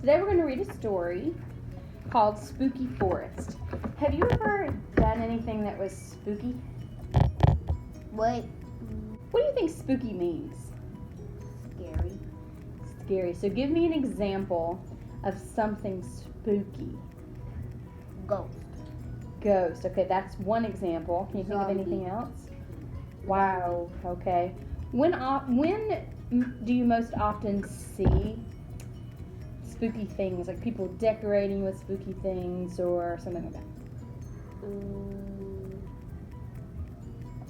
Today we're going to read a story called Spooky Forest. Have you ever done anything that was spooky? What? What do you think spooky means? Scary. Scary. So give me an example of something spooky. Ghost. Ghost. Okay, that's one example. Can you think of anything else? Wow. Okay. When do you most often see spooky things, like people decorating with spooky things or something like that?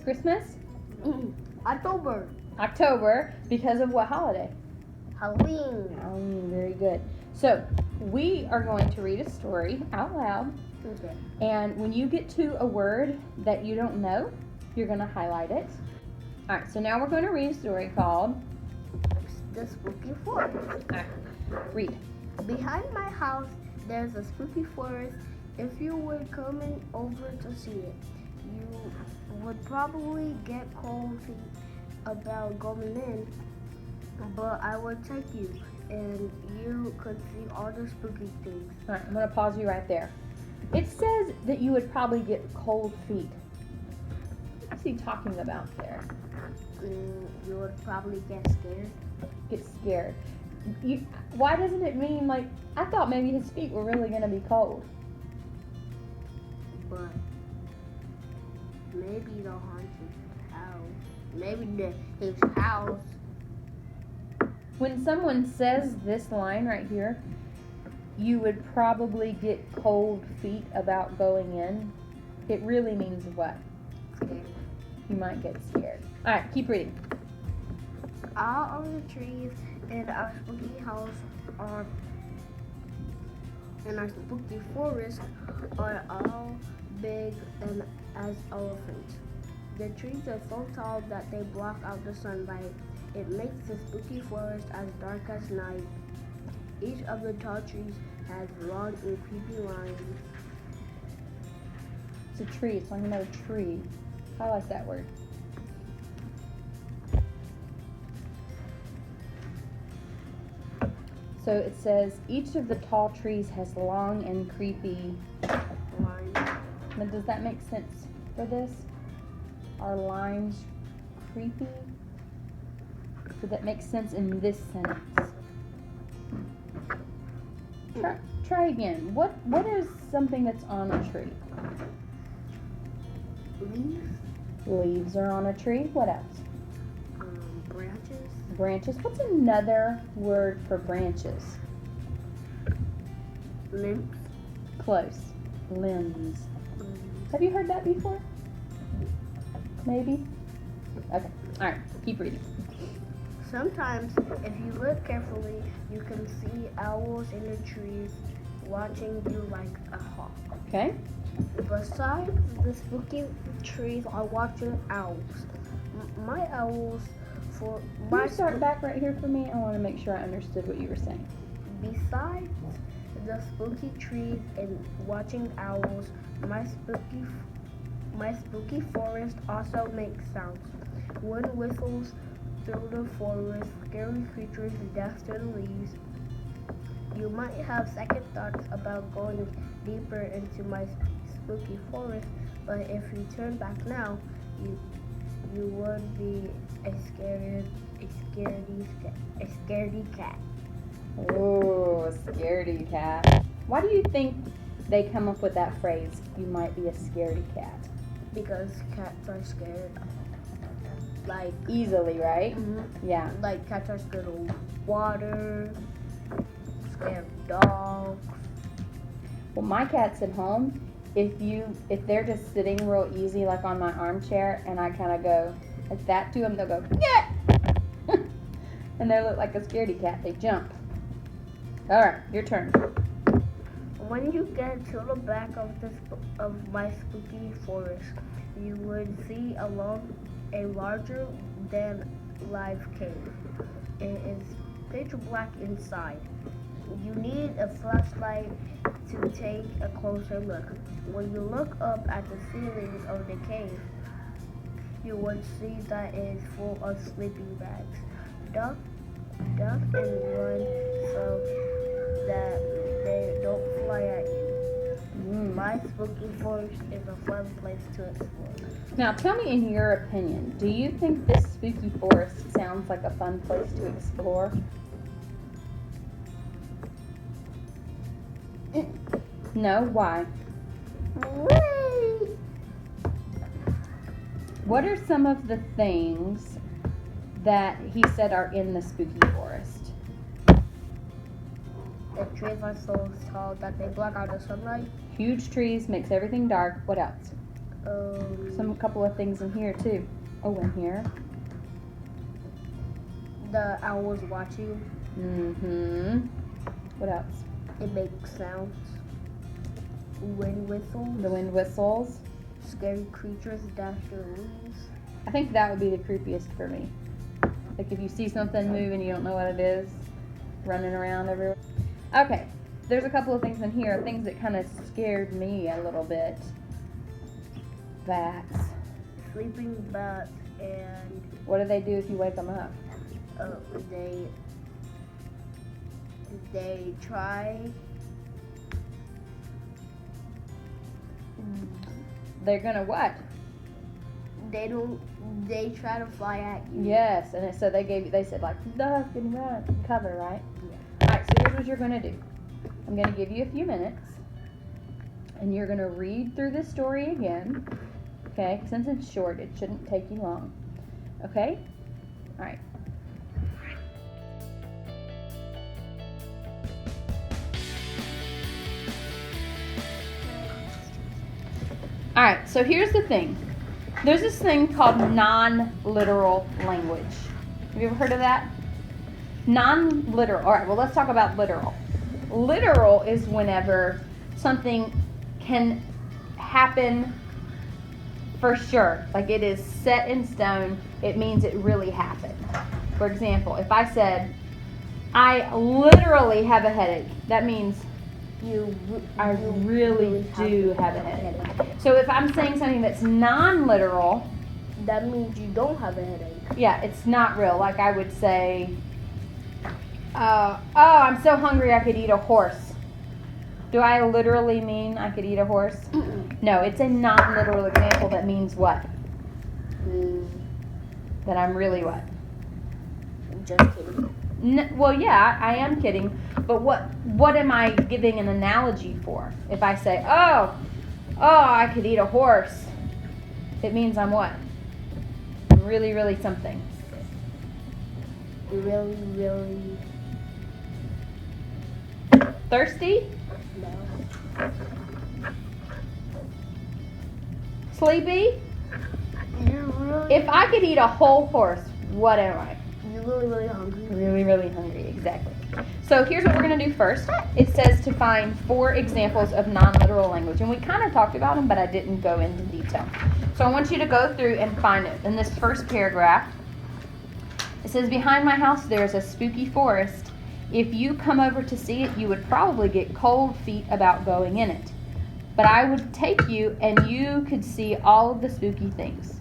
Christmas? October. October, because of what holiday? Halloween. Halloween, very good. So, we are going to read a story out loud, Okay. and when you get to a word that you don't know, you're going to highlight it. Alright, so now we're going to read a story called The Spooky Forest. Alright, read. Behind my house, there's a spooky forest. If you were coming over to see it, you would probably get cold feet about going in, but I would take you, and you could see all the spooky things. Alright, I'm going to pause you right there. It says that you would probably get cold feet. What's he talking about there? You would probably get scared. Get scared. Why doesn't it mean, like, I thought maybe his feet were really going to be cold. But maybe the haunted house. Maybe his house. When someone says this line right here, you would probably get cold feet about going in, it really means what? Scared. You might get scared. Alright, keep reading. All of the trees in our spooky house are in our spooky forest are all big and as elephants. The trees are so tall that they block out the sunlight. It makes the spooky forest as dark as night. Each of the tall trees has long and creepy lines. It's a tree. It's talking about a tree. Highlight that word. So it says each of the tall trees has long and creepy Lines. Now, does that make sense for this? Are lines creepy? Does that make sense in this sentence? Try again. What is something that's on a tree? Leaves. Leaves are on a tree. What else? Branches. Branches. What's another word for branches? Limbs. Close. Limbs. Have you heard that before? Maybe? Okay. Alright. Keep reading. Sometimes, if you look carefully, you can see owls in the trees watching you like a hawk. Okay? Besides the spooky trees are watching owls. My owls for Can you start back right here for me? I want to make sure I understood what you were saying. Besides the spooky trees and watching owls, my spooky forest also makes sounds. Wind whistles through the forest, scary creatures dust the leaves. You might have second thoughts about going deeper into my spooky forest, but if you turn back now, you would be a scaredy cat. Oh, scaredy cat. Why do you think they come up with that phrase, you might be a scaredy cat? Because cats are scared. Like Easily, right? Yeah. Like cats are scared of water, scared of dogs. Well, my cats at home, if they're just sitting real easy, like on my armchair, and I kind of go like that to them, they'll go, yeah! And they look like a scaredy cat. They jump. All right, your turn. When you get to the back of my spooky forest, you would see a larger than life cave. It is pitch black inside. You need a flashlight to take a closer look. When you look up at the ceiling of the cave, you would see that it is full of sleeping bags. Duck and run so that they don't fly at you. Mm. My spooky forest is a fun place to explore. Now, tell me in your opinion, do you think this spooky forest sounds like a fun place to explore? No? Why? What are some of the things that he said are in the spooky forest? The trees are so tall that they block out the sunlight. Huge trees makes everything dark. What else? A couple of things in here too. Oh, in here. The owls watch you. Mm-hmm. What else? It makes sounds. Wind whistles. The wind whistles. Scary creatures dash your leaves. I think that would be the creepiest for me. Like if you see something move and you don't know what it is, running around everywhere. Okay, there's a couple of things in here, things that kind of scared me a little bit. Bats. Sleeping bats, and What do they do if you wake them up? they try. They're gonna what? They try to fly at you. Yes, and so they said like duck and run, cover, right? Yeah. All right, so here's what you're gonna do. I'm gonna give you a few minutes, and you're gonna read through this story again. Okay, since it's short, it shouldn't take you long. Okay? All right. All right, so here's the thing. There's this thing called non-literal language. Have you ever heard of that? Non-literal. All right, well, let's talk about literal. Literal is whenever something can happen for sure. Like it is set in stone. It means it really happened. For example, if I said, I literally have a headache, that means I really do have a headache. So if I'm saying something that's non-literal, that means you don't have a headache. yeah, it's not real. Like I would say, oh, I'm so hungry I could eat a horse. Do I literally mean I could eat a horse? Mm-mm. No, it's a non-literal example that means what? That I'm really what? Just kidding. Well, yeah, I am kidding. But what am I giving an analogy for? If I say, oh, I could eat a horse, it means I'm what? I'm really, really something. Really, really. Thirsty? No. Sleepy? You're really. If I could eat a whole horse, what am I? You're really, really hungry. Really, really hungry, exactly. So here's what we're going to do first. It says to find 4 examples of non-literal language. And we kind of talked about them, but I didn't go into detail. So I want you to go through and find it. In this first paragraph, it says, behind my house there's a spooky forest. If you come over to see it, you would probably get cold feet about going in it. But I would take you and you could see all of the spooky things.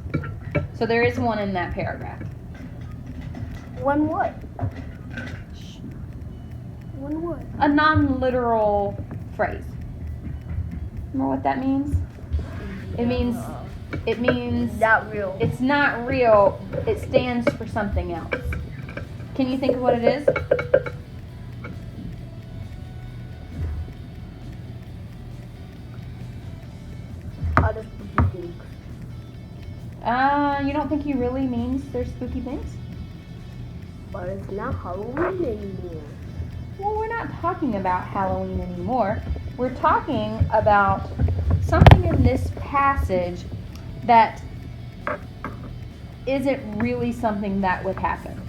So there is one in that paragraph. One what? One what? A non-literal phrase. Remember what that means? It means Not real. it's not real. It stands for something else. Can you think of what it is? Other spooky things. You don't think he really means there's spooky things? But it's not Halloween anymore. Well, we're not talking about Halloween anymore. We're talking about something in this passage that isn't really something that would happen.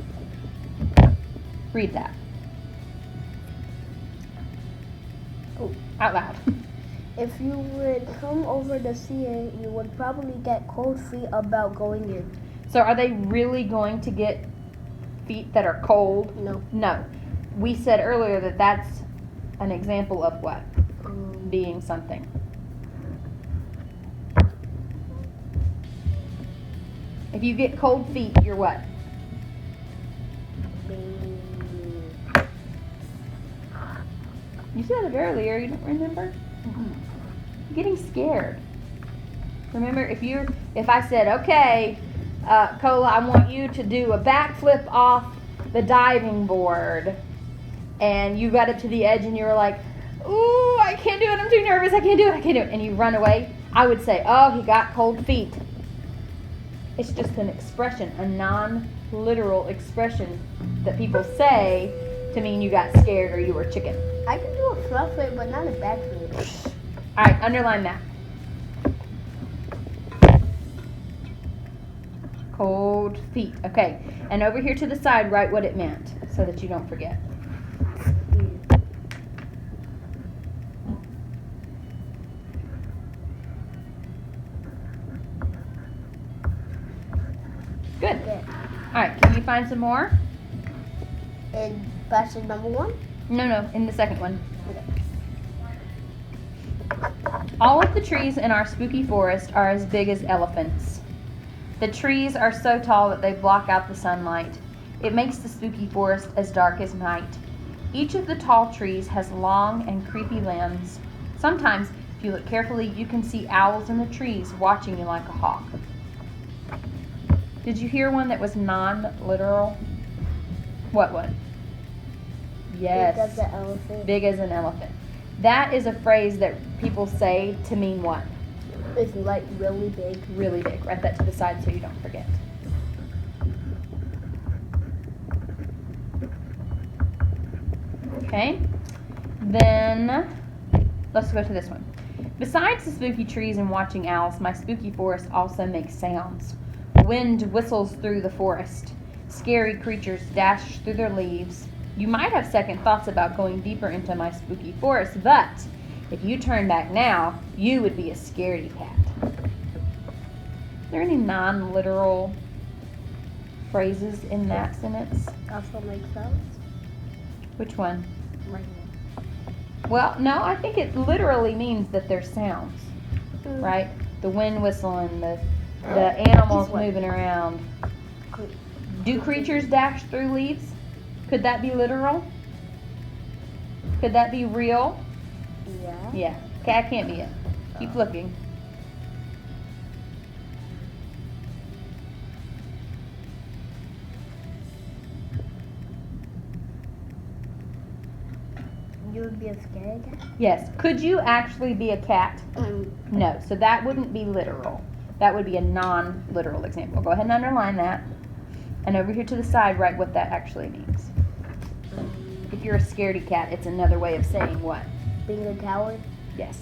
Read that. Oh, out loud. If you would come over to see it, you would probably get cold feet about going in. So are they really going to get feet that are cold? No. No. We said earlier that that's an example of what? Being something. If you get cold feet, you're what? You said it earlier. You don't remember? You're getting scared. Remember, if I said, okay, Cola, I want you to do a backflip off the diving board, and you got up to the edge and you were like, ooh, I can't do it. I'm too nervous. I can't do it. And you run away. I would say, oh, he got cold feet. It's just an expression, a non-literal expression that people say to mean you got scared or you were chicken. I can do a front flip, but not a back flip. All right, underline that. Cold feet. Okay, and over here to the side, write what it meant so that you don't forget. Good. All right, can you find some more? And passage number 1? No, in the second one. All of the trees in our spooky forest are as big as elephants. The trees are so tall that they block out the sunlight. It makes the spooky forest as dark as night. Each of the tall trees has long and creepy limbs. Sometimes, if you look carefully, you can see owls in the trees watching you like a hawk. Did you hear one that was non-literal? What one? Yes. Big as an elephant. Big as an elephant. That is a phrase that people say to mean what? It's like really big. Really big. Write that to the side so you don't forget. Okay. Then let's go to this one. Besides the spooky trees and watching owls, my spooky forest also makes sounds. Wind whistles through the forest. Scary creatures dash through their leaves. You might have second thoughts about going deeper into my spooky forest, but if you turn back now, you would be a scaredy cat. Are there any non-literal phrases in that sentence? Also makes sense. Which one? Right here. Well, no, I think it literally means that there's sounds, right? The wind whistling, the animals moving around. Do creatures dash through leaves? Could that be literal? Could that be real? Yeah. Yeah. Cat can't be it. Keep looking. You would be a scaredy cat? Yes. Could you actually be a cat? No. So that wouldn't be literal. That would be a non-literal example. Go ahead and underline that. And over here to the side, write what that actually means. If you're a scaredy cat, it's another way of saying what? Being a coward? Yes.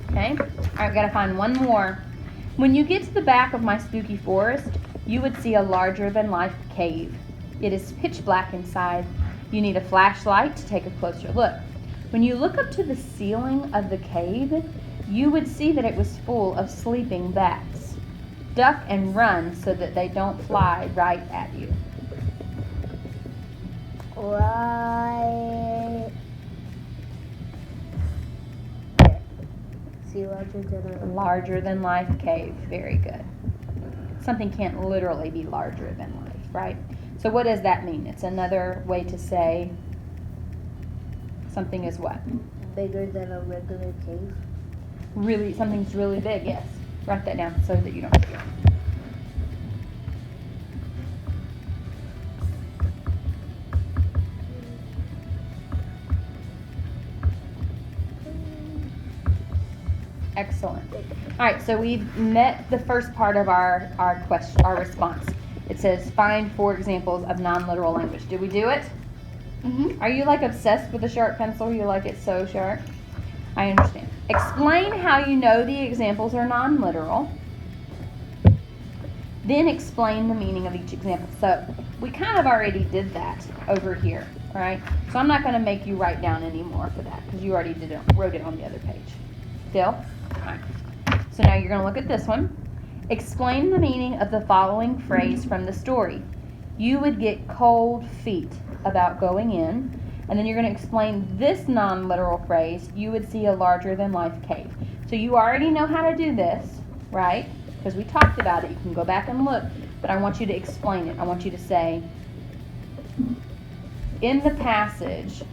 Okay. All right, we gotta find one more. When you get to the back of my spooky forest, you would see a larger-than-life cave. It is pitch black inside. You need a flashlight to take a closer look. When you look up to the ceiling of the cave, you would see that it was full of sleeping bats. Duck and run so that they don't fly right at you. Right. See, Larger-than-life cave. Very good. Something can't literally be larger than life, right? So what does that mean? It's another way to say something is what? Bigger than a regular cave. Really, something's really big, yes. Write that down so that you don't forget. Excellent. All right, so we've met the first part of our response. It says, find 4 examples of non-literal language. Did we do it? Mm-hmm. Are you like obsessed with a sharp pencil? You like it so sharp? I understand. Explain how you know the examples are non-literal. Then explain the meaning of each example. So we kind of already did that over here, all right? So I'm not going to make you write down any more for that because you already wrote it on the other page. Still? All right. So now you're going to look at this one. Explain the meaning of the following phrase from the story. You would get cold feet about going in. And then you're going to explain this non-literal phrase. You would see a larger-than-life cave. So So you already know how to do this, right? Because we talked about it. You can go back and look. But I want you to explain it. I want you to say, in the passage,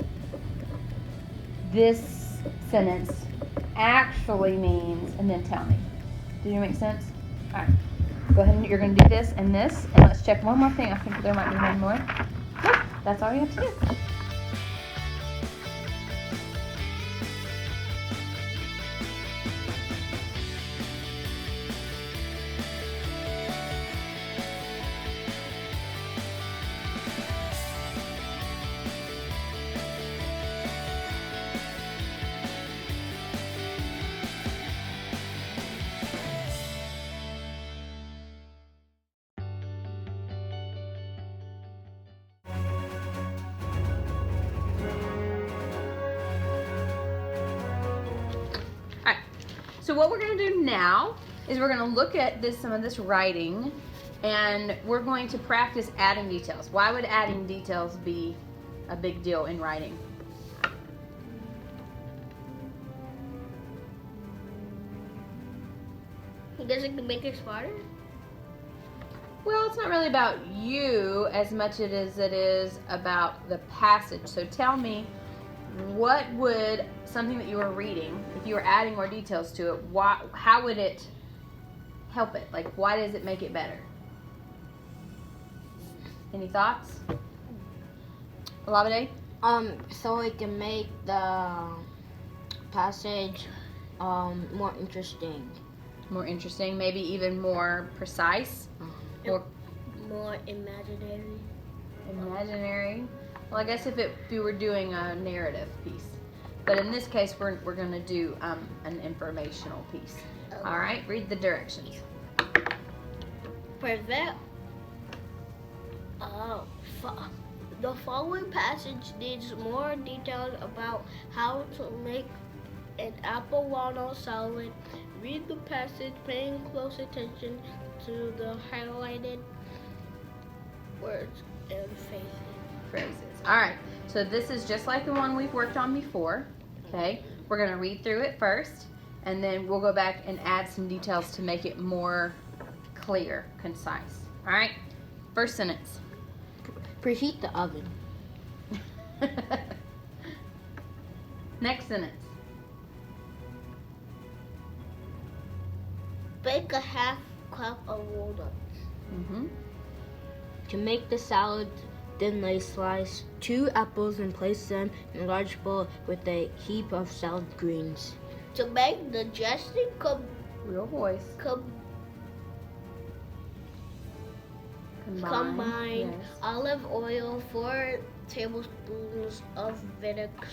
this sentence actually means, and then tell me. Did it make sense? All right. Go ahead and you're going to do this, and let's check one more thing. I think there might be one more. Nope. That's all you have to do. So what we're going to do now is we're going to look at some of this writing, and we're going to practice adding details. Why would adding details be a big deal in writing? Does it make it smarter? Well, it's not really about you as much as it is about the passage. So tell me, what would something that you were reading, if you were adding more details to it, how would it help it? Like, why does it make it better? Any thoughts? Olabade? So it can make the passage more interesting. More interesting, maybe even more precise? More imaginary. Imaginary? Well, I guess if you were doing a narrative piece. But in this case, we're going to do an informational piece. Okay. All right, read the directions. Prevent. The following passage needs more details about how to make an apple walnut salad. Read the passage paying close attention to the highlighted words and Phrases. All right, so this is just like the one we've worked on before. Okay, we're going to read through it first, and then we'll go back and add some details to make it more clear, concise. All right, first sentence. Preheat the oven. Next sentence. Bake a half cup of walnuts. Mm-hmm. To make the salad, thinly slice 2 apples and place them in a large bowl with a heap of salad greens. To make the dressing, Real voice. Combine Yes. olive oil, 4 tablespoons of vinegar,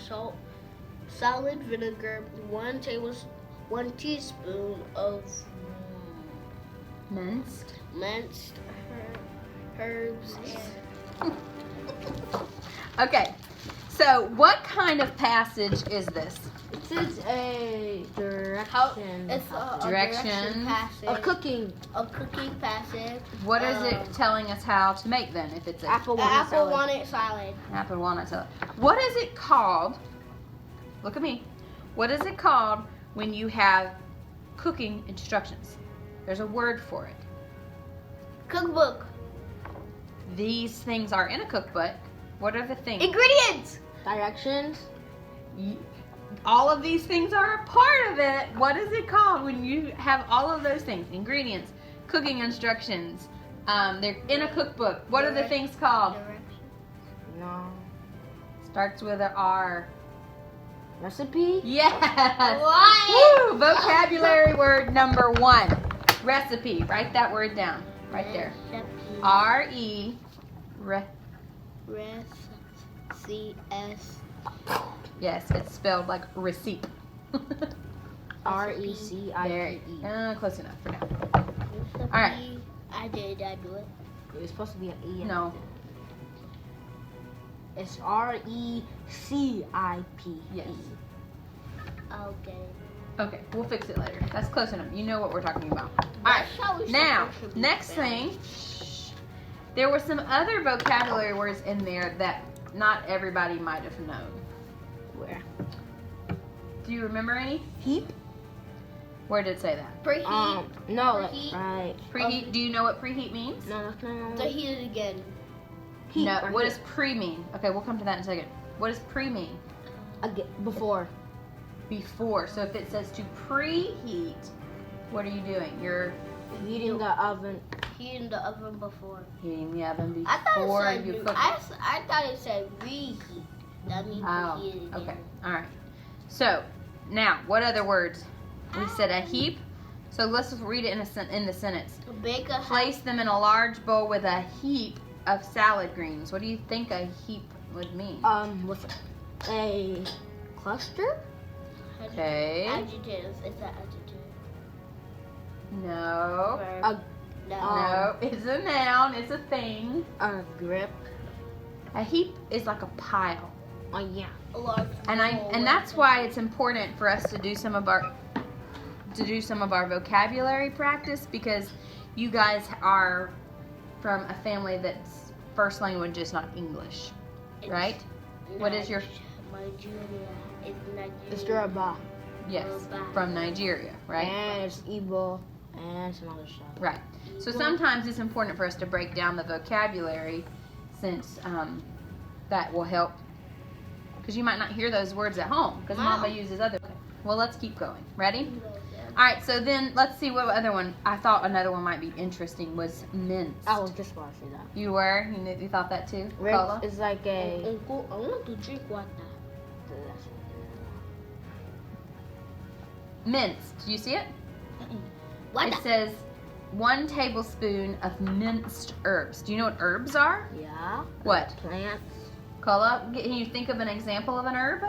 salad vinegar, 1 teaspoon of Minced. herbs. Okay, so what kind of passage is this? This is a direction. It's a Directions. direction passage. of cooking. A cooking passage. What is it telling us how to make then? If it's an Apple An walnut apple salad. walnut salad. apple walnut salad. What is it called? Look at me. What is it called when you have cooking instructions? There's a word for it. Cookbook. These things are in a cookbook. What are the things? Ingredients. Directions. All of these things are a part of it. What is it called when you have all of those things? Ingredients, cooking instructions. They're in a cookbook. What are the things called? No. Starts with an R. Recipe. Yes. What? Woo! Vocabulary word number 1. Recipe. Write that word down. Right there. R-E. C-S. Yes, it's spelled like receipt. R-E-C-I-P-E. Close enough for now. All right. I do it. It was supposed to be an E. No. It's R-E-C-I-P-E. Yes. Okay. Okay, we'll fix it later. That's close enough. You know what we're talking about. All right. Now, next thing. Shh, there were some other vocabulary words in there that not everybody might have known. Where? Do you remember any? Heap. Where did it say that? Preheat. No, that's Preheat. right. Preheat. Do you know what preheat means? No, that's not. To heat it again. Heat. No. right What here. does pre mean? Okay, we'll come to that in a second. What does pre mean? Before? Before. So if it says to preheat, what are you doing? You're Heating the oven. Heat in the oven before. heating the oven I thought before it said you re- cook. I thought it said reheat. That means Oh, reheat it again. okay. All right. So now, what other words? We said a heap. So let's just read it in the sentence. Bake a Place them in a large bowl with a heap of salad greens. What do you think a heap would mean? With a cluster? Okay. Adjective. It's an adjective. No. Verb. No. No. It's a noun. It's a thing. A grip. A heap is like a pile. Oh yeah. A large And that's why it's important for us to do some of our vocabulary practice, because you guys are from a family that's first language is not English, right? What is your Nigeria? It's Nigeria. It's Yoruba. yes, from Nigeria, right? And it's Igbo and some other stuff. Right. So sometimes it's important for us to break down the vocabulary, since that will help, because you might not hear those words at home because Wow. Mama uses other. Well, let's keep going. Ready? All right. So then let's see what other one. I thought another one might be interesting was minced. I was just about to say that. You were? You thought that too? Ribs Paula? is like a. Uncle, I want to drink water. Minced. Do you see it? What? It says 1 tablespoon of minced herbs. Do you know what herbs are? Yeah. What? Plants. Paula, can you think of an example of an herb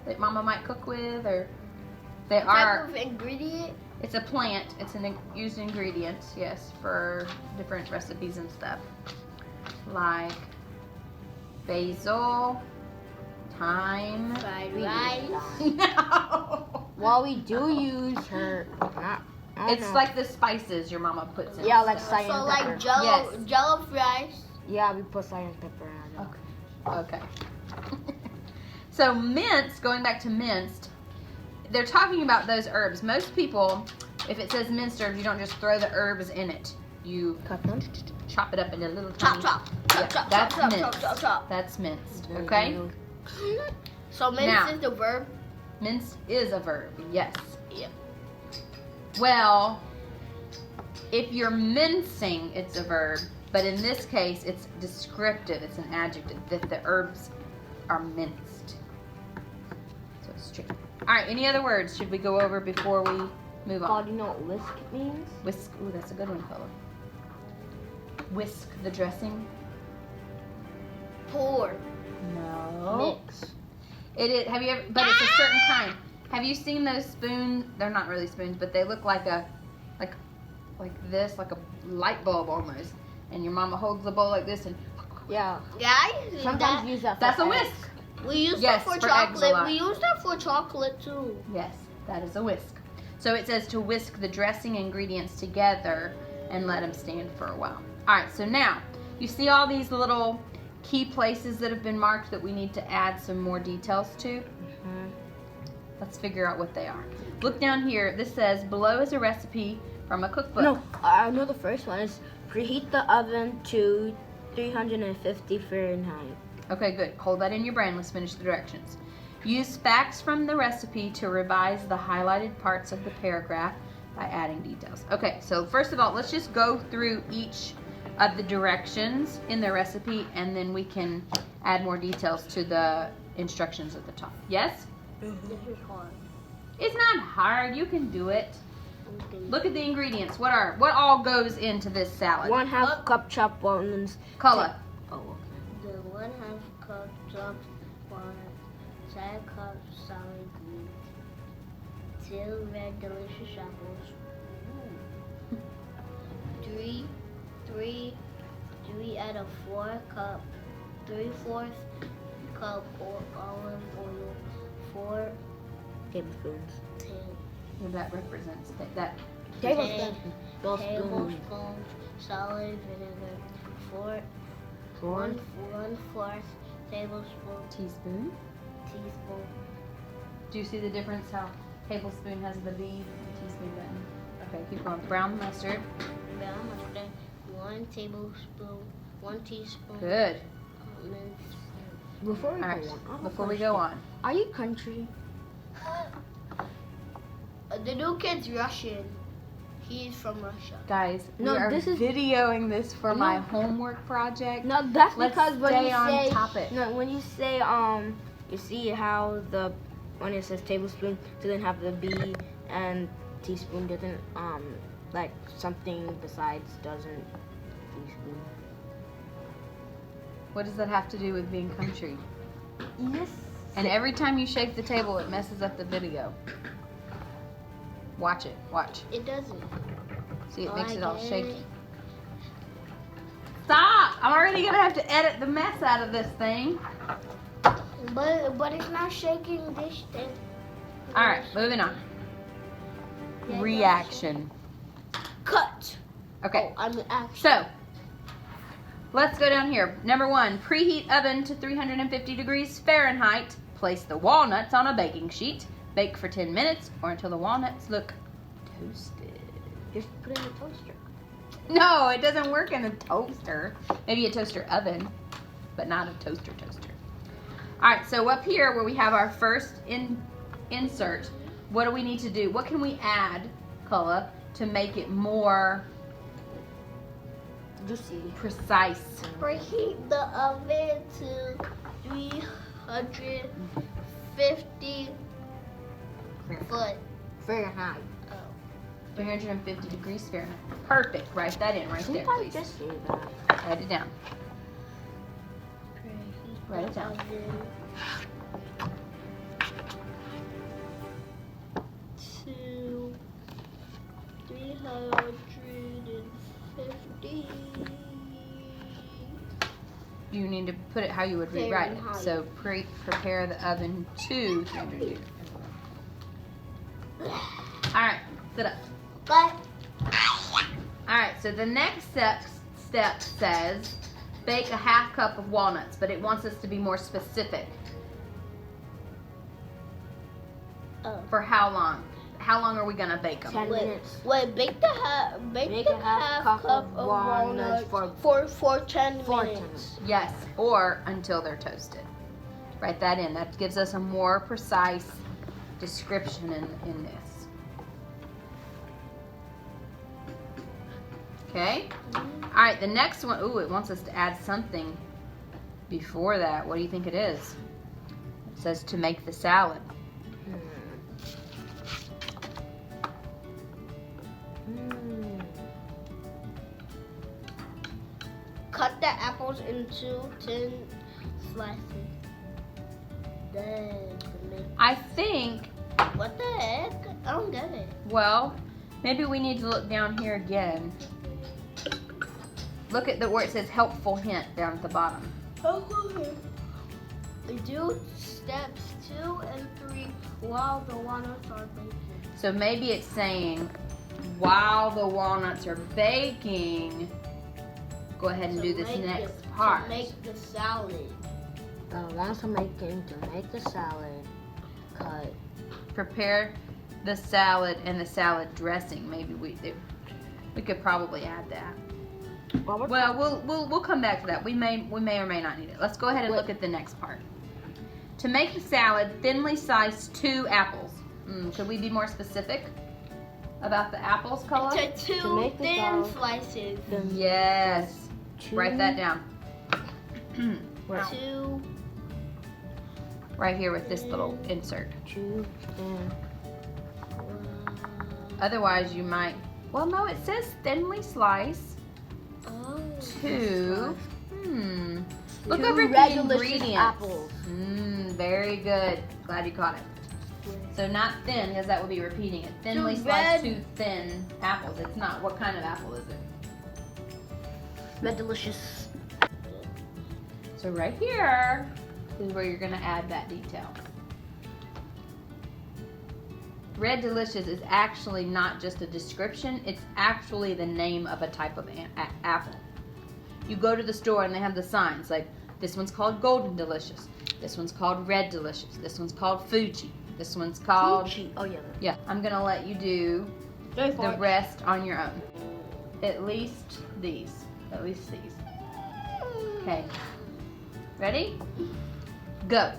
that Mama might cook with, or they Type are? of ingredient? It's a plant. It's an used ingredient, yes, for different recipes and stuff, like basil, thyme. Fried We rice. use No. Well, we do use her. Not. I don't It's know. like the spices your mama puts in. Yeah, like stuff. cayenne So pepper. like Jello, Yes. Jello fries. Yeah, we put cayenne pepper on it. Okay. So minced, going back to minced, they're talking about those herbs. Most people, if it says minced herbs, you don't just throw the herbs in it. You Cut them. chop it up into little Chop, tiny. chop. Yeah, Chop, chop, that's chop, minced. chop, chop, chop. That's minced. Okay. So mince Now. is the verb. Minced is a verb. Yes. Yep. Well, if you're mincing, it's a verb. But in this case, it's descriptive. It's an adjective that the herbs are minced. So it's true. All right. Any other words should we go over before we move Paul, on? do you know what whisk means? Whisk. Ooh, that's a good one, fella. Whisk the dressing. Pour. No. Mix. It is. Have you ever? But it's a certain kind. Have you seen those spoons? They're not really spoons, but they look like like this, like a light bulb almost. And your mama holds the bowl like this, and Yeah. Yeah, I use Sometimes that. we use that. that's for a eggs. whisk. We use Yes, that for for eggs a chocolate. lot. We use that for chocolate too. Yes, that is a whisk. So it says to whisk the dressing ingredients together and let them stand for a while. All right, so now you see all these little key places that have been marked that we need to add some more details to. Mhm. Let's figure out what they are. Look down here. This says below is a recipe from a cookbook. No, I know the first one is preheat the oven to 350 Fahrenheit. Okay, good. Hold that in your brain. Let's finish the directions. Use facts from the recipe to revise the highlighted parts of the paragraph by adding details. Okay, so first of all, let's just go through each of the directions in the recipe, and then we can add more details to the instructions at the top. Yes? This is hard. It's not hard. You can do it. Look at the ingredients. What all goes into this salad? 1/2 cup chopped almonds. Color. Oh, okay. The 1/2 cup chopped walnuts, 1 cup salad greens, 2 red delicious apples, 3 out of 4 cup, 3/4 cup olive oil, 4 Tablespoons. Well, that represents that. Tablespoons. tablespoons salad vinegar, 1/4 tablespoon Teaspoon. teaspoon. Do you see the difference? How Tablespoon has the B, teaspoon doesn't. Okay, keep going. Brown mustard. Brown mustard, 1 tablespoon, 1 teaspoon. Good. Before we All right. go on, I have a Before we question. go on, Are you country? The new kid's Russian. He's from Russia. guys, No, we are this is- videoing this for No. my homework project. No, that's Let's because when stay you on say topic. no, when you say you see how the when it says tablespoon doesn't have the B and teaspoon doesn't like something besides doesn't teaspoon. What does that have to do with being country? Yes. And every time you shake the table, it messes up the video. Watch it. Watch. It doesn't. See, it Oh, makes I it all get it. shaky. Stop! I'm already gonna have to edit the mess out of this thing. But it's not shaking this thing. All right, moving on. Yeah, Reaction. Cut. Okay. Oh, I'm actually. So, let's go down here. Number 1, preheat oven to 350 degrees Fahrenheit. Place the walnuts on a baking sheet. Bake for 10 minutes or until the walnuts look toasted. Just put it in the toaster. No, it doesn't work in a toaster. Maybe a toaster oven, but not a toaster. All right, so up here where we have our first insert, what do we need to do? What can we add, Culla, to make it more Juicy. precise? Preheat the oven to 350 foot. Fahrenheit. 350 degrees Fahrenheit. Perfect. Write that in right there, Didn't I please. just say that? Write it down. Preheat Write it the down. oven to 350. You need to put it how you would rewrite it. Fahrenheit. So prepare the oven to 300 degrees. All right, sit up. But All right, so the next step says bake a half cup of walnuts, but it wants us to be more specific. For how long? How long are we gonna bake them? 10 minutes. bake the half cup of walnuts for 10 4 minutes. minutes. Yes, or until they're toasted. Write that in. That gives us a more precise description in this. Okay? All right, the next one. Ooh, it wants us to add something before that. What do you think it is? It says to make the salad. Cut the apples into 10 slices. Then I think, what the heck? I don't get it. well, maybe we need to look down here again. Look at where it says helpful hint down at the bottom. Do steps 2 and 3 while the walnuts are baking. So maybe it's saying, while the walnuts are baking, go ahead and do this next part. To make the salad. Once I'm making to make the salad, cut. Prepare the salad and the salad dressing. Maybe we could probably add that. Well, we'll come back to that. We may or may not need it. Let's go ahead and look at the next part. To make the salad, thinly slice 2 apples. Could we be more specific about the apples, Culla? To 2 make the thin salad. slices. Yes. Write that down. 2 Right here with this little insert. 2 and Otherwise, you might. Well, no, it says thinly slice. 2. Look 2 over at red the delicious ingredients. apples. Very good. Glad you caught it. So not thin, because that would be repeating it. Thinly 2 sliced red- 2 thin apples. It's not. What kind of apple is it? red delicious. So right here is where you're going to add that detail. Red Delicious is actually not just a description, it's actually the name of a type of apple. You go to the store and they have the signs like, this one's called Golden Delicious, this one's called Red Delicious, this one's called Fuji. This one's called. Chi. Oh yeah. Yeah, I'm gonna let you do the rest on your own. At least these. Okay. Ready? Go.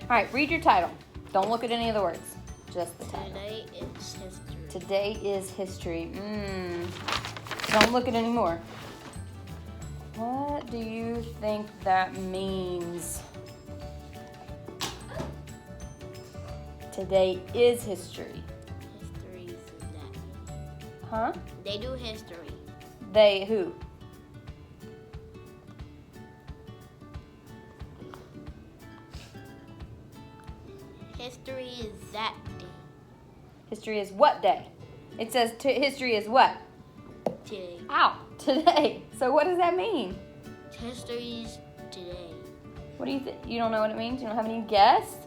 All right, read your title. Don't look at any of the words. Just the title. Today is history. Today is history. Don't look at any more. What do you think that means? Today is history. History is that. Huh? They do history. They who? History is that day. History is what day? It says history is what? Today. Ow, today. So what does that mean? History is today. What do you think? You don't know what it means? You don't have any guess?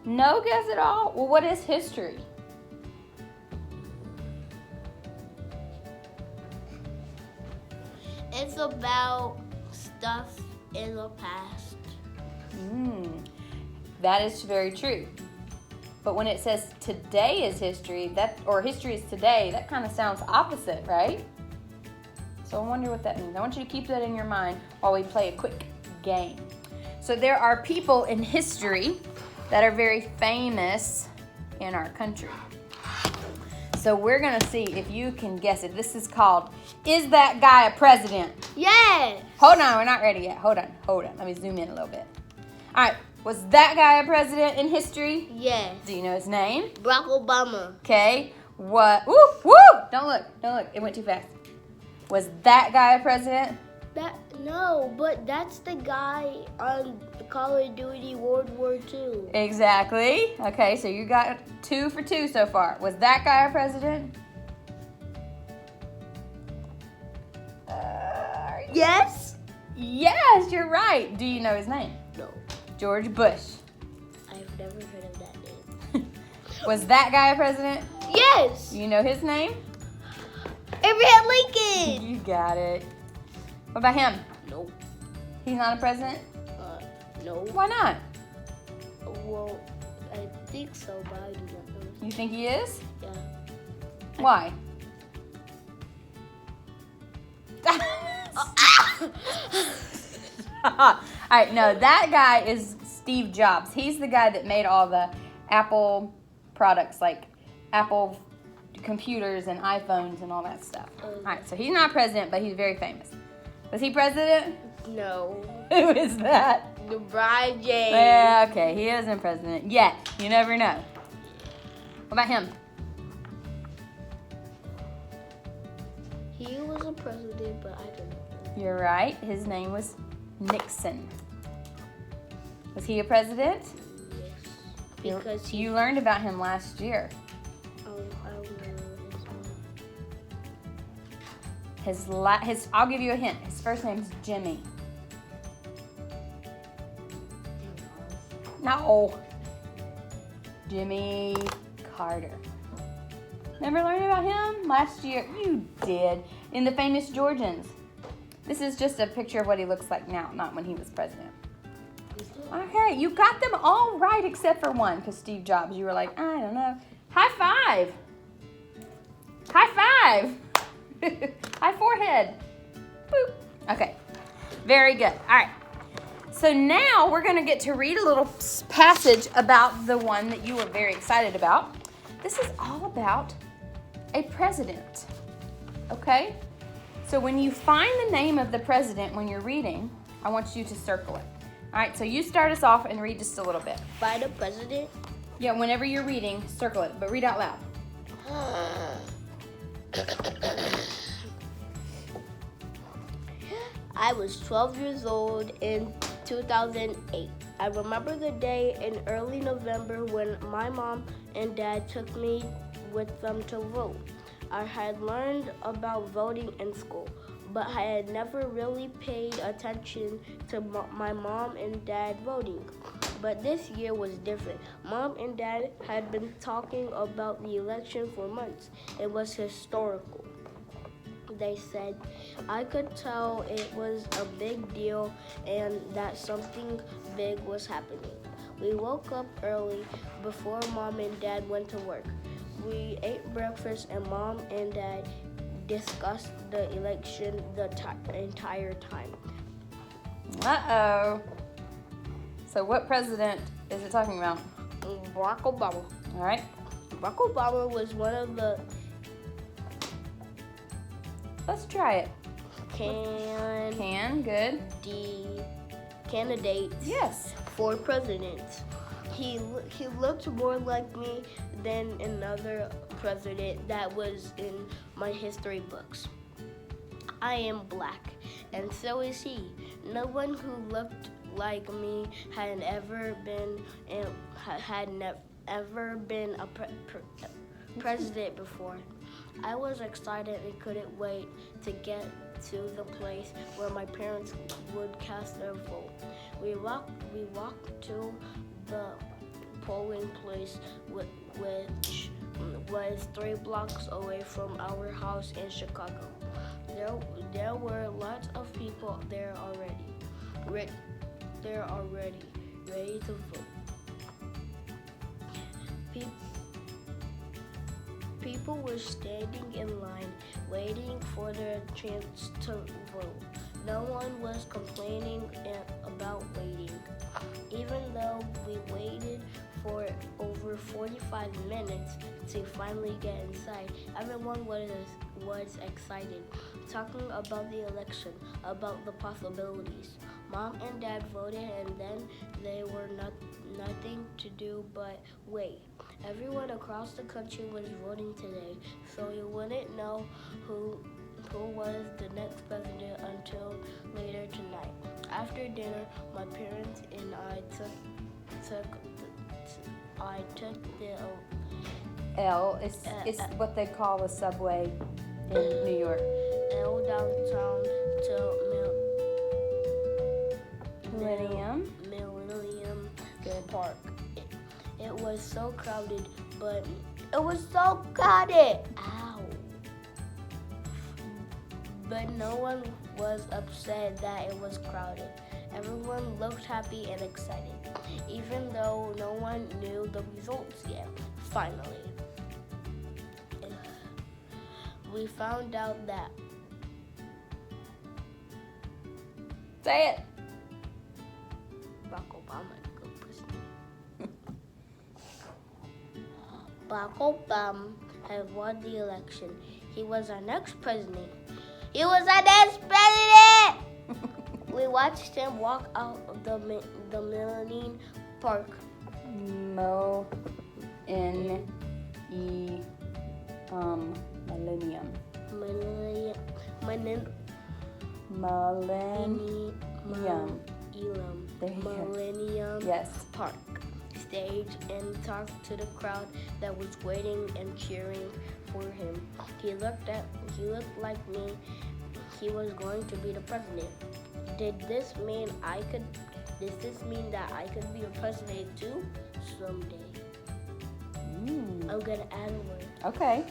No guess at all? Well, what is history? It's about stuff in the past. That is very true. But when it says today is history, or history is today, that kind of sounds opposite, right? So I wonder what that means. I want you to keep that in your mind while we play a quick game. So there are people in history that are very famous in our country. So we're gonna see if you can guess it. This is called, is that guy a president? Yes. Hold on, we're not ready yet. Hold on. Let me zoom in a little bit. All right, was that guy a president in history? Yes. Do you know his name? Barack Obama. Okay, what? Woo, woo! Don't look. It went too fast. Was that guy a president? But that's the guy on Call of Duty World War II. Exactly. Okay, so you got 2 for 2 so far. Was that guy a president? Yes. Yes, you're right. Do you know his name? No. George Bush. I've never heard of that name. Was that guy a president? Yes. Do you know his name? Abraham Lincoln. You got it. What about him? Nope. He's not a president? No. Why not? Well, I think so, but I do not know. You think he is? Yeah. Why? All right, no, that guy is Steve Jobs. He's the guy that made all the Apple products, like Apple computers and iPhones and all that stuff. All right, so he's not president, but he's very famous. Was he president? No. Who is that? LeBron James. Yeah, okay, he isn't president yet. You never know. What about him? He was a president, but I don't know. You're right. His name was Nixon. Was he a president? Yes. Because You learned about him last year. I don't know his name. I'll give you a hint. His first name's Jimmy. No. Jimmy Carter. Never learned about him? Last year, you did. In The Famous Georgians. This is just a picture of what he looks like now, not when he was president. Okay, you got them all right except for one, because Steve Jobs, you were like, I don't know. High five. High five. High forehead. Boop. Okay, very good. All right. So now we're going to get to read a little passage about the one that you were very excited about. This is all about a president. Okay? So when you find the name of the president when you're reading, I want you to circle it. All right, so you start us off and read just a little bit. By the president? Yeah, whenever you're reading, circle it, but read out loud. I was 12 years old in 2008. I remember the day in early November when my mom and dad took me with them to vote. I had learned about voting in school, but I had never really paid attention to my mom and dad voting. But this year was different. Mom and dad had been talking about the election for months. It was historical. they said. I could tell it was a big deal and that something big was happening. We woke up early before Mom and Dad went to work. We ate breakfast and Mom and Dad discussed the election the entire time. Uh-oh. So what president is it talking about? Barack Obama. All right. Barack Obama was one of the Let's try it. Can, good. Candidates Yes. for president. He looked more like me than another president that was in my history books. I am black, and so is he. No one who looked like me had ever been a president before. I was excited and couldn't wait to get to the place where my parents would cast their vote. We walked to the polling place, which was 3 blocks away from our house in Chicago. There were lots of people there already, ready to vote. People were standing in line, waiting for their chance to vote. No one was complaining about waiting. Even though we waited for over 45 minutes to finally get inside, everyone was excited, talking about the election, about the possibilities. Mom and Dad voted, and then there were nothing to do but wait. Everyone across the country was voting today, so you wouldn't know who was the next president until later tonight. After dinner, my parents and I took the L is what they call the subway in New York. L downtown to Millennium. Good Park. It was so crowded, but it was so crowded. Ow. But no one was upset that it was crowded. Everyone looked happy and excited, even though no one knew the results yet. Finally, we found out that Say it. Barack Obama is a good president. Barack Obama had won the election. He was our next president. He was our next president! We watched him walk out of the Millennium Park. Millennium. There you go. Millennium Yes. Park stage and talked to the crowd that was waiting and cheering for him. He looked like me. He was going to be the president. Did this mean that I could be a president too? Someday. I'm gonna add a word. Okay.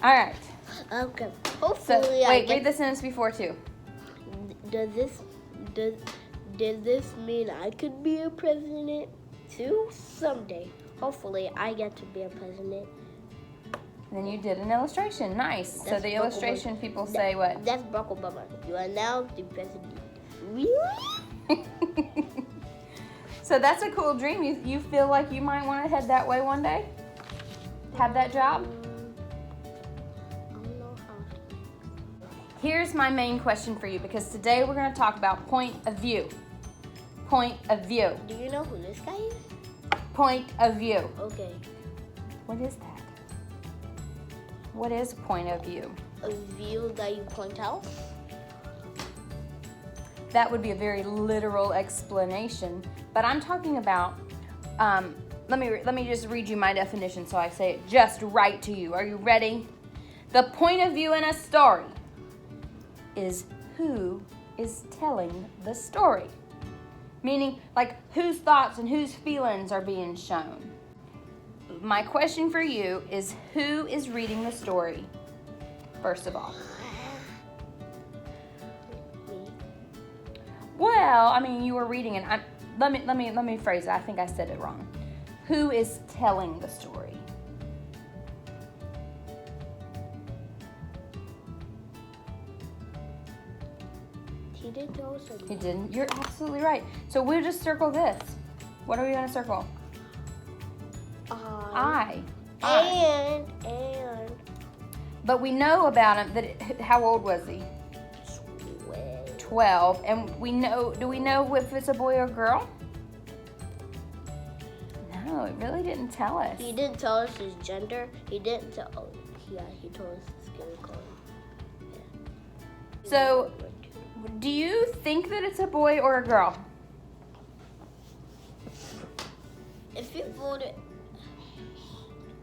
All right. Okay. So Hopefully, wait, read the sentence before too. Did this mean I could be a president too? Someday. Hopefully, I get to be a president. Then you did an illustration. Nice. So That's the Barack illustration people say what? That's Barack Obama. You are now the president. So that's a cool dream. You feel like you might want to head that way one day? Have that job? I don't know how to. Here's my main question for you, because today we're going to talk about point of view. Point of view. Do you know who this guy is? Point of view. Okay. What is that? What is point of view? A view that you point out? That would be a very literal explanation, but I'm talking about, let me just read you my definition so I say it just right to you. Are you ready? The point of view in a story is who is telling the story. Meaning, like, whose thoughts and whose feelings are being shown. My question for you is, who is reading the story? first of all? Me. Well, I mean, you were reading it. Let me phrase it. I think I said it wrong. Who is telling the story? He did tell us. He didn't. You're absolutely right. So we'll just circle this. What are we going to circle? I. And But we know about him that how old was he? 12. And do we know if it's a boy or girl? No, it really didn't tell us. he didn't tell us his gender. He didn't tell. Oh, yeah, he told us his skin color. Yeah. So, do you think that it's a boy or a girl? If you voted,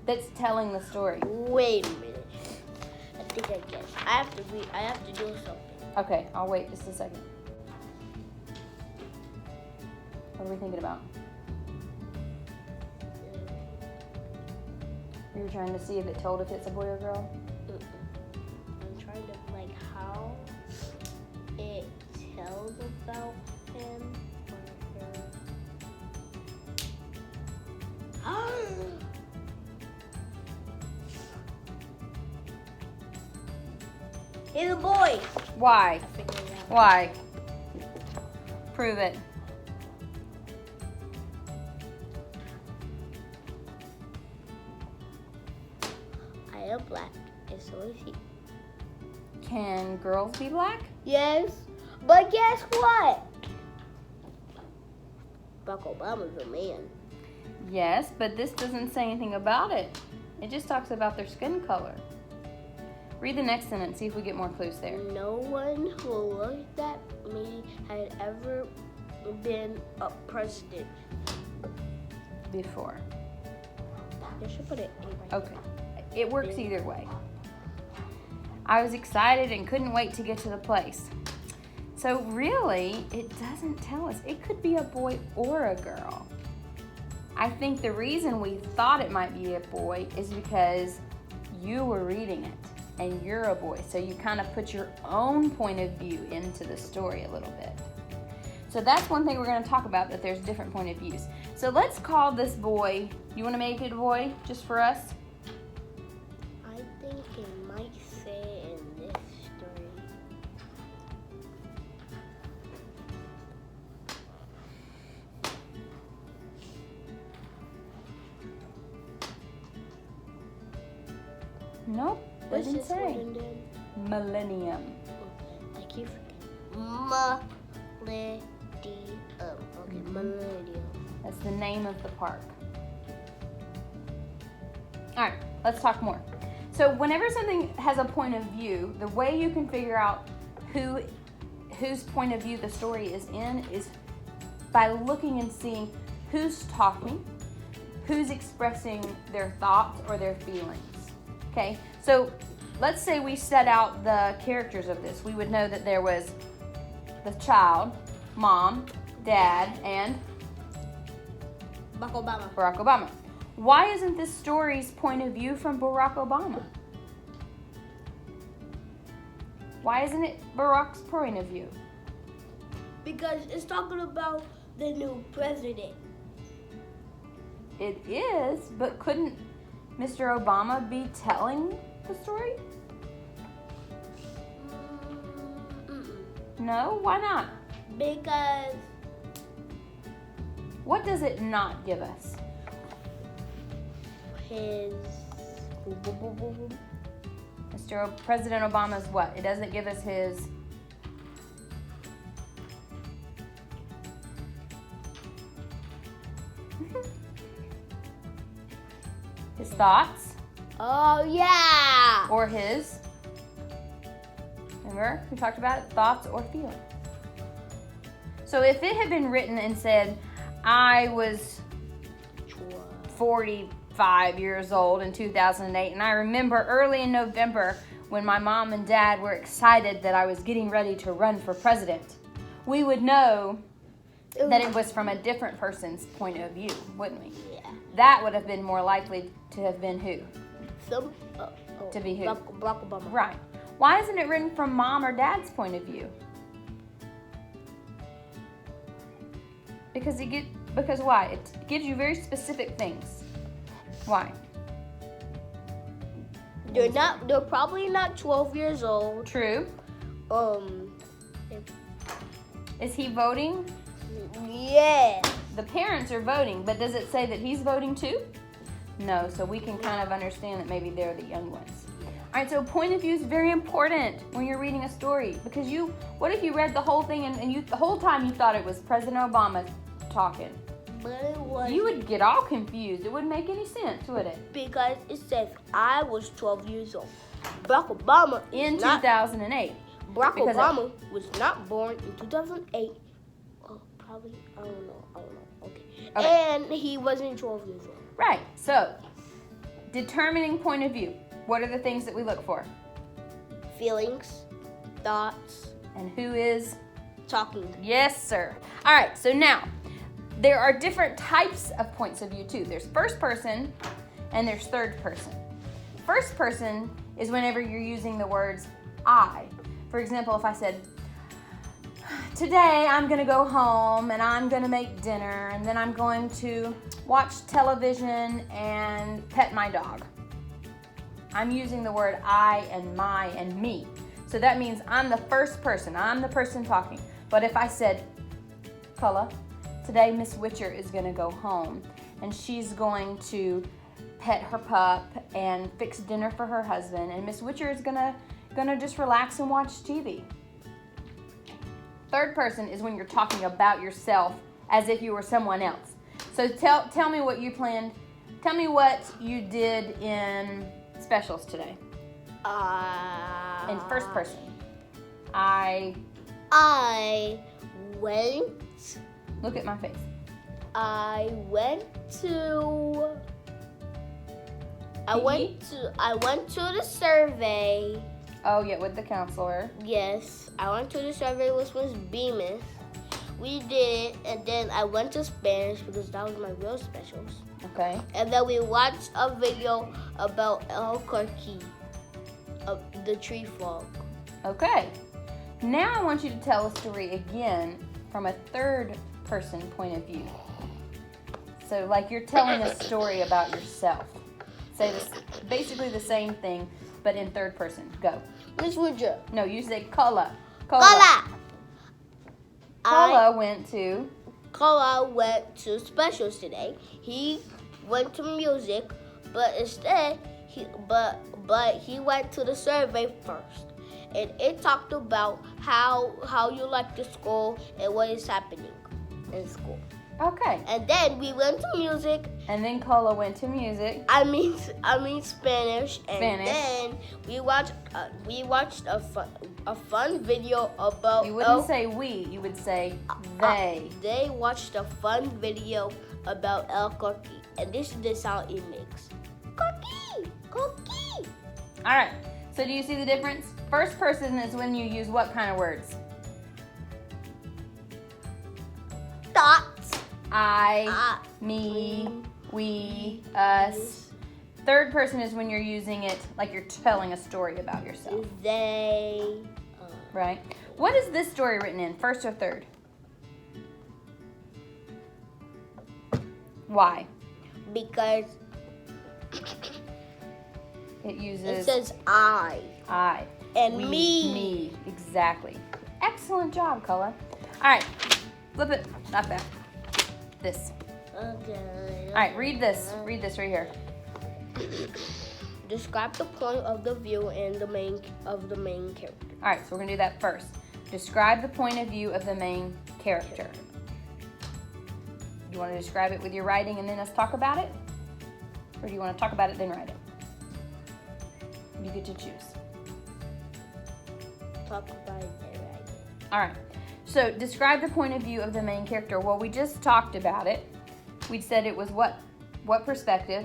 That's telling the story. wait a minute. I think I guessed. I have to read. I have to do something. Okay, I'll wait just a second. What are we thinking about? You were trying to see if it told if it's a boy or girl? I'm trying to how it tells about him or her. He's a boy. Why? I figured it out. Why? Prove it. I am black, and so is he. Can girls be black? Yes, but guess what? Barack Obama's a man. Yes, but this doesn't say anything about it. It just talks about their skin color. Read the next sentence, see if we get more clues there. No one who looked at me had ever been a president. Before. You should put it in right. Okay. It works either way. I was excited and couldn't wait to get to the place. So really, it doesn't tell us. It could be a boy or a girl. I think the reason we thought it might be a boy is because you were reading it and you're a boy. So you kind of put your own point of view into the story a little bit. So that's one thing we're going to talk about, that there's different point of views. So let's call this boy, you want to make it a boy just for us? I think it might say in this story. Nope, What's doesn't this say. word in there? Millennium. I keep forgetting. Okay, millennium. That's the name of the park. All right, let's talk more. So whenever something has a point of view, the way you can figure out whose point of view the story is in is by looking and seeing who's talking, who's expressing their thoughts or their feelings. Okay, so let's say we set out the characters of this. We would know that there was the child, mom, dad, and Barack Obama. Barack Obama. Why isn't this story's point of view from Barack Obama? Why isn't it Barack's point of view? Because it's talking about the new president. It is, but couldn't Mr. Obama be telling the story? No, why not? Because What does it not give us? his President Obama's what? It doesn't give us his his thoughts Oh yeah. or his, remember we talked about it, thoughts or feelings. So if it had been written and said, I was 45 years old in 2008, and I remember early in November when my mom and dad were excited that I was getting ready to run for president, we would know that it was from a different person's point of view, wouldn't we? Yeah. That would have been more likely to have been who? Some, To be who? Barack Obama. Right. Why isn't it written from mom or dad's point of view? Because why? It gives you very specific things. Why? They're probably not 12 years old. True. Is he voting? Yeah. The parents are voting, but does it say that he's voting too? No, so we can kind of understand that maybe they're the young ones. All right, so point of view is very important when you're reading a story, because what if you read the whole thing and the whole time you thought it was President Obama talking? But it was You would get all confused. It wouldn't make any sense, would it? because it says I was 12 years old. Barack Obama In is not, 2008. Barack because Obama was not born in 2008. Oh, probably. I don't know. Okay. And he wasn't 12 years old. Right, so determining point of view. What are the things that we look for? Feelings, thoughts, And who is? talking. Yes, sir. All right, so now there are different types of points of view too. There's first person and there's third person. First person is whenever you're using the words I. For example, if I said, today I'm going to go home and I'm going to make dinner and then I'm going to watch television and pet my dog. I'm using the word I and my and me. So that means I'm the first person. I'm the person talking. But if I said, Culla, today Miss Witcher is going to go home and she's going to pet her pup and fix dinner for her husband, and Miss Witcher is gonna just relax and watch TV. Third person is when you're talking about yourself as if you were someone else. So tell me what you planned. Tell me what you did in specials today. In first person. I went. Look at my face. I went to the survey. Oh yeah, with the counselor. Yes, I went to the survey with Miss Bemis. We did it, and then I went to Spanish because that was my real specials. Okay. And then we watched a video about Albuquerque, the tree frog. Okay. Now I want you to tell a story again from a third person point of view. So like you're telling a story about yourself. Say this, basically the same thing, but in third person. Go. Miss Woodruff. No, you say Culla. Culla. Culla went to. Culla went to specials today. He went to music, but instead he went to the survey first. And it talked about how you like the school and what is happening in school. Okay. And then we went to music. And then Culla went to music. I mean Spanish. And Spanish. then we watched a fun video about. You wouldn't say we. You would say they. They watched a fun video about Albuquerque, and this is the sound it makes. Cookie, cookie. All right. So do you see the difference? First person is when you use what kind of words? Thoughts. I, me, we, us. Third person is when you're using it like you're telling a story about yourself. They. Right. What is this story written in? First or third? Why? Because It uses. it says I. And We, me. Me. Exactly. Excellent job, Culla. All right. Flip it. Not that. This. Okay. All right. Read this. Read this right here. Describe the point of the view and the main character. All right. So we're gonna do that first. Describe the point of view of the main character. Do you want to describe it with your writing and then us talk about it? Or do you want to talk about it then write it? You get to choose. Talk about it right. All right. So describe the point of view of the main character. Well, we just talked about it. We said it was what perspective?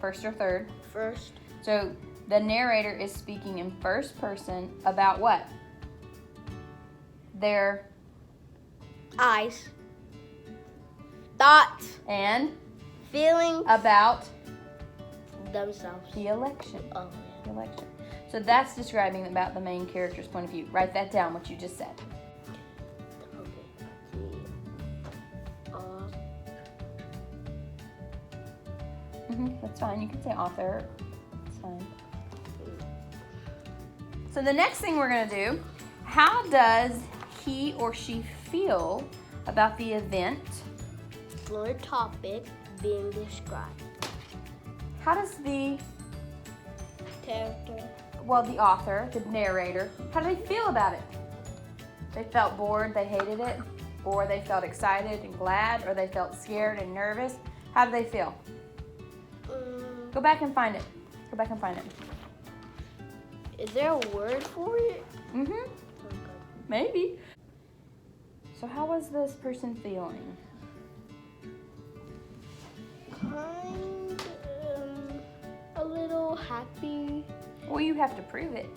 First or third? First. So the narrator is speaking in first person about what? Their Eyes. Thoughts. and Feelings. about themselves. The election. Oh, The election. So that's describing about the main character's point of view. Write that down, what you just said. That's fine. You can say author. It's fine. So the next thing we're going to do, how does he or she feel about the event? Or topic being described. How does the Character. the author, the narrator, how do they feel about it? They felt bored, they hated it, or they felt excited and glad, or they felt scared and nervous. How do they feel? Go back and find it. Go back and find it. Is there a word for it? Mm-hmm. Maybe. So how was this person feeling? Kind a little happy. Well, you have to prove it.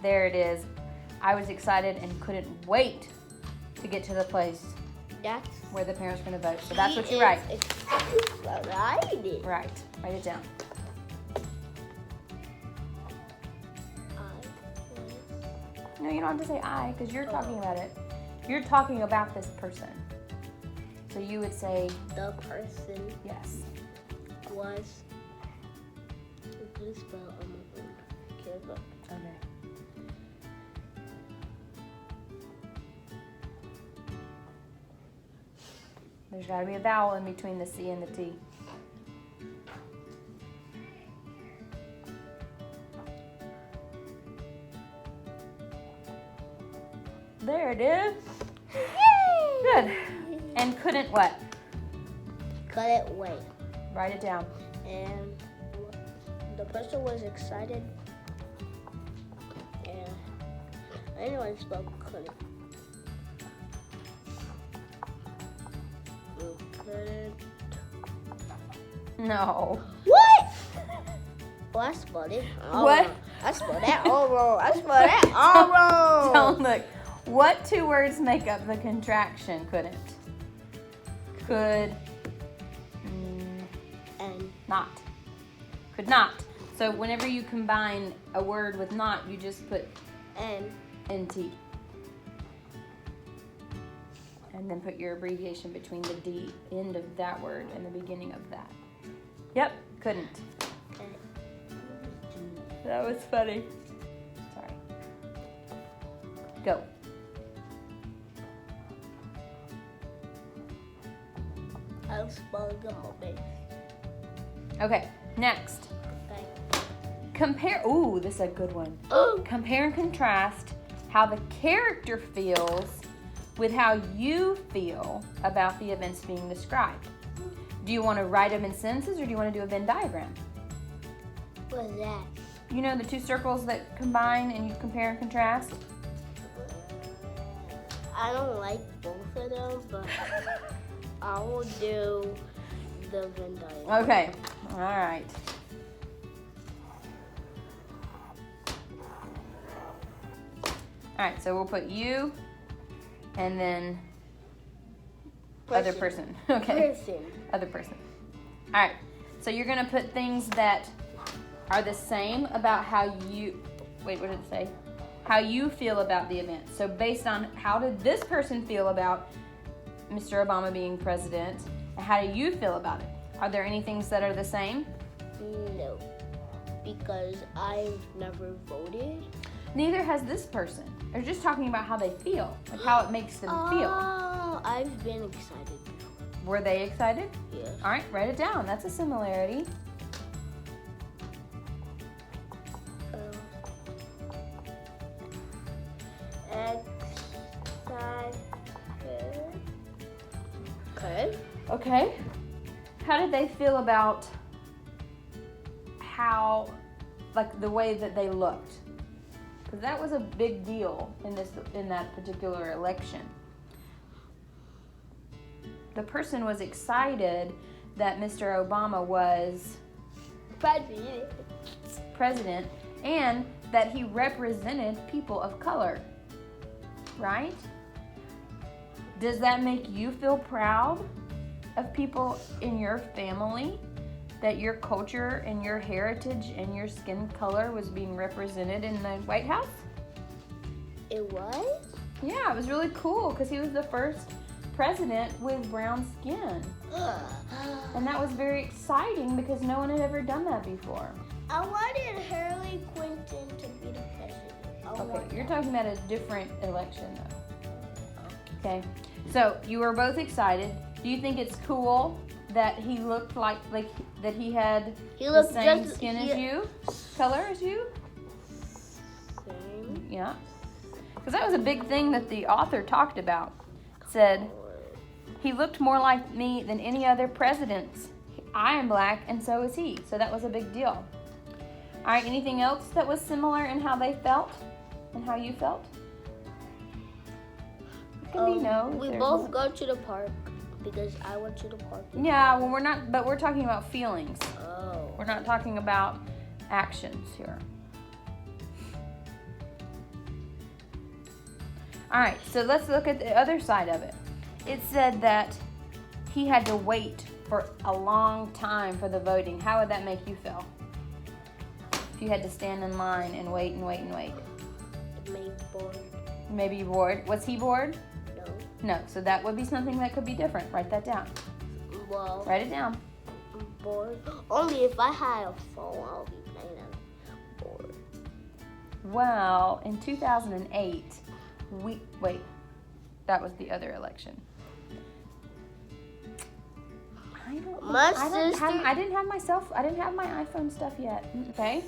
There it is. I was excited and couldn't wait to get to the place That's where the parents are going to vote. So that's what you write. Excited. Right. Write it down. No, you don't have to say I because you're talking about it. You're talking about this person. So you would say The person yes. was. Good spell on my own. Okay, look. Okay. There's got to be a vowel in between the C and the T. There it is. Good. And couldn't what? Couldn't wait. Write it down. And the person was excited. And anyone spelled couldn't. Couldn't. No. What? Oh, I spelled it all What? wrong. I spelled that all wrong. I spelled that all wrong. Don't look. What two words make up the contraction couldn't? Could And not. Could not. So whenever you combine a word with not, you just put and NT. And then put your abbreviation between the D end of that word and the beginning of that. Yep, couldn't. That was funny. Sorry. Go. I'm spelling them all base. Okay, next. Okay. Compare. Ooh, this is a good one. Oh. Compare and contrast how the character feels with how you feel about the events being described. Do you want to write them in sentences or do you want to do a Venn diagram? What's that? You know the two circles that combine and you compare and contrast? I don't like both of them, but I will do the Venn diagram. Okay, all right. All right, so we'll put you and then other person. Okay, Person. other person. All right, so you're gonna put things that are the same about how you, wait, what did it say? How you feel about the event. So based on how did this person feel about Mr. Obama being president, and how do you feel about it? Are there any things that are the same? No, because I've never voted. Neither has this person. They're just talking about how they feel, like how it makes them feel. Oh, I've been excited before. Were they excited? Yes. All right, write it down. That's a similarity. Okay. Okay. How did they feel about how, like the way that they looked? Because that was a big deal in that particular election. The person was excited that Mr. Obama was President. president, and that he represented people of color, right? Does that make you feel proud of people in your family, that your culture and your heritage and your skin color was being represented in the White House? It was? Yeah, it was really cool because he was the first president with brown skin. And that was very exciting because no one had ever done that before. I wanted Hillary Clinton to be the president. Okay, you're talking about a different election though. Okay, so you were both excited. Do you think it's cool that he looked like that he had the same skin as you, color as you? Same. Yeah, because that was a big thing that the author talked about. Said he looked more like me than any other president. I am black and so is he. So that was a big deal. All right, anything else that was similar in how they felt and how you felt? It can be no. We both go to the park because I went to the park. Yeah, well, we're not, but we're talking about feelings. Oh. We're not talking about actions here. All right, so let's look at the other side of it. It said that he had to wait for a long time for the voting. How would that make you feel? If you had to stand in line and wait and wait and wait. It made me bored. Maybe bored. Was he bored? No. No, so that would be something that could be different. Write that down. Well, Write it down. I'm bored. Only if I had a phone, I'll be playing bored. Well, in 2008, that was the other election. I didn't have my iPhone stuff yet. Okay.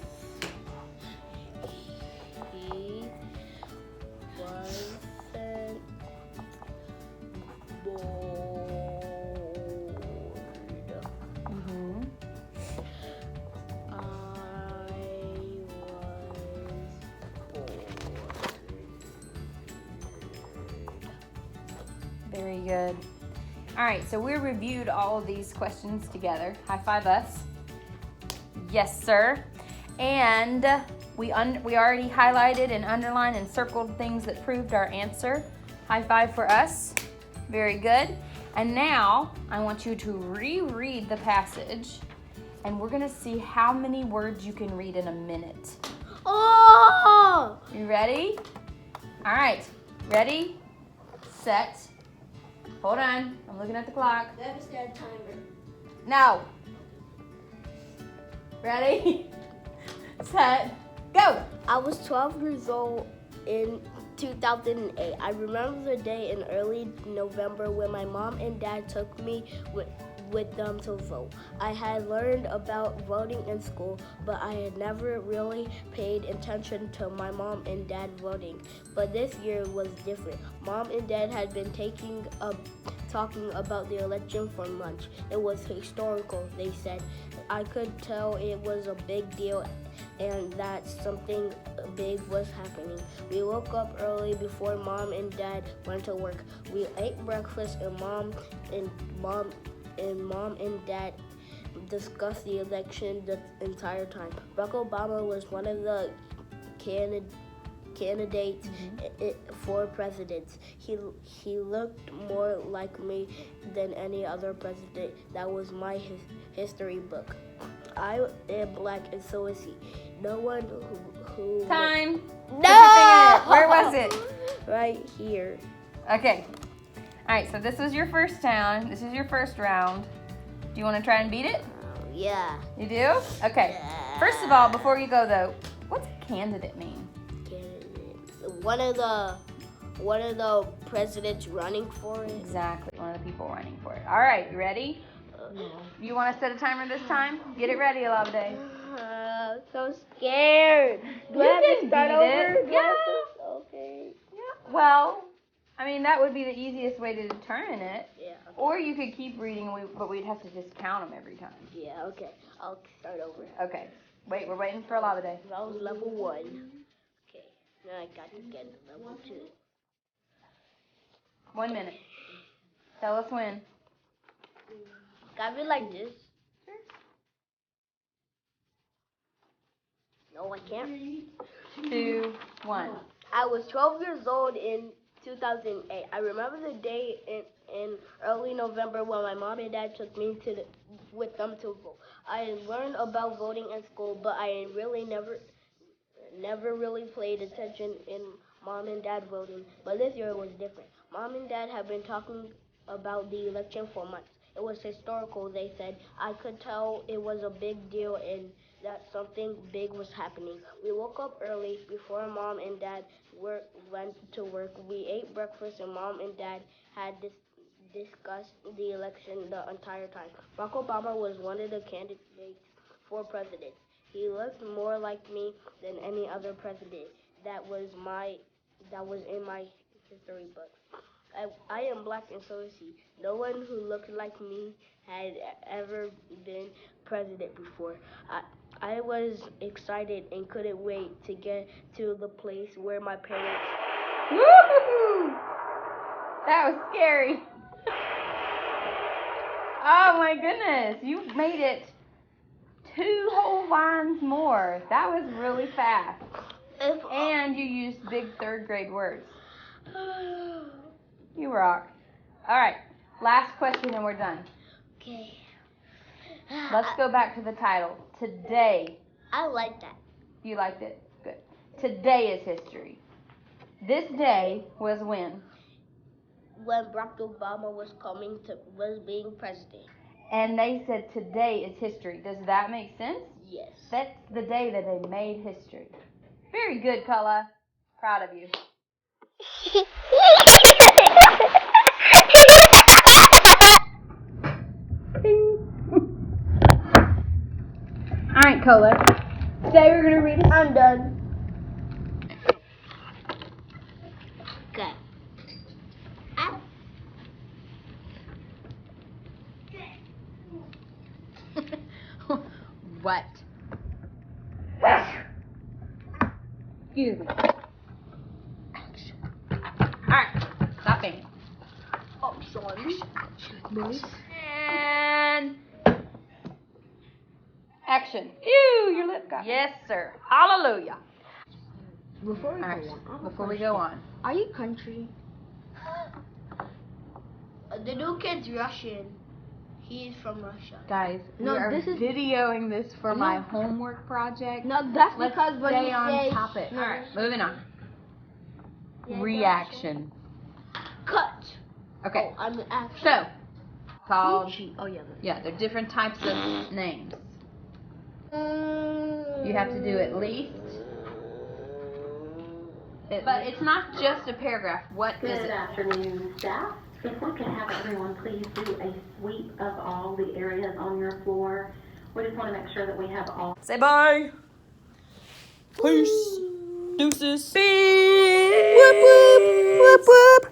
He wasn't bored. Mhm. I was bored. Very good. All right, so we reviewed all of these questions together. High five us. Yes, sir. And we already highlighted and underlined and circled things that proved our answer. High five for us. Very good. And now I want you to reread the passage, and we're going to see how many words you can read in a minute. Oh! You ready? All right. Ready, set. Hold on. I'm looking at the clock. That timer. No. Ready? Set. Go. I was 12 years old in 2008. I remember the day in early November when my mom and dad took me with them to vote. I had learned about voting in school, but I had never really paid attention to my mom and dad voting. But this year was different. Mom and dad had been talking about the election for months. It was historical, they said. I could tell it was a big deal and that something big was happening. We woke up early before mom and dad went to work. We ate breakfast and mom and dad discussed the election the entire time. Barack Obama was one of the candidates for president. He looked more like me than any other president. That was my history book. I am black and so is he. No one who Time. No! Where was it? Right here. Okay. All right, so this was your first town. This is your first round. Do you want to try and beat it? Yeah. You do? Okay. First of all, before you go though, what's candidate mean? One of the presidents running for it. Exactly, one of the people running for it. All right, you ready? You want to set a timer this time? Get it ready, Olave. So scared. Do I have to start over? Yeah. Okay. Yeah. Well, I mean, that would be the easiest way to determine it. Yeah. Okay. Or you could keep reading, but we'd have to just count them every time. Yeah. Okay. I'll start over. Okay. Wait, we're waiting for Olave. That was level 1. Okay. Now I got to get level 2. 1 minute. Tell us when. Gotta be like this. No, I can't. 2, 1. I was 12 years old in 2008. I remember the day in early November when my mom and dad took me with them to vote. I learned about voting in school, but I really never really paid attention in mom and dad voting. But this year it was different. Mom and dad have been talking about the election for months. It was historical, they said. I could tell it was a big deal and that something big was happening. We woke up early before mom and dad went to work. We ate breakfast and mom and dad had discussed the election the entire time. Barack Obama was one of the candidates for president. He looked more like me than any other president that was in my history book. I am black and so is he. No one who looked like me had ever been president before. I was excited and couldn't wait to get to the place where my parents. Woo! That was scary. Oh my goodness, you made it 2 whole lines more. That was really fast. And you used big 3rd grade words. You rock. All right, last question and we're done. Okay. Let's go back to the title. Today. I like that. You liked it? Good. Today is history. This day was when? When Barack Obama was being president. And they said today is history. Does that make sense? Yes. That's the day that they made history. Very good, Kala. Proud of you. All right, Kala. Today we're going to read. I'm done. Okay. What? Excuse me. Alright, stopping. Oh, sorry. And action. Ew, your lip got. Yes, sir. Hallelujah. Before we go on. Are you country? The new kid's Russian. He's from Russia. Guys, No, we are this is- videoing this for my homework project. No, that's Let's because when stay you on say topic. no. Alright, moving on. Yeah, Reaction. Cut. Okay, Oh, I'm the action. so called. Oh yeah. Yeah, they're different types of names. You have to do at least. But it's not just a paragraph. What is Good it? afternoon, staff. If we could have everyone please do a sweep of all the areas on your floor. We just want to make sure that we have all. Say bye. Peace. Deuces. Whoop whoop whoop whoop.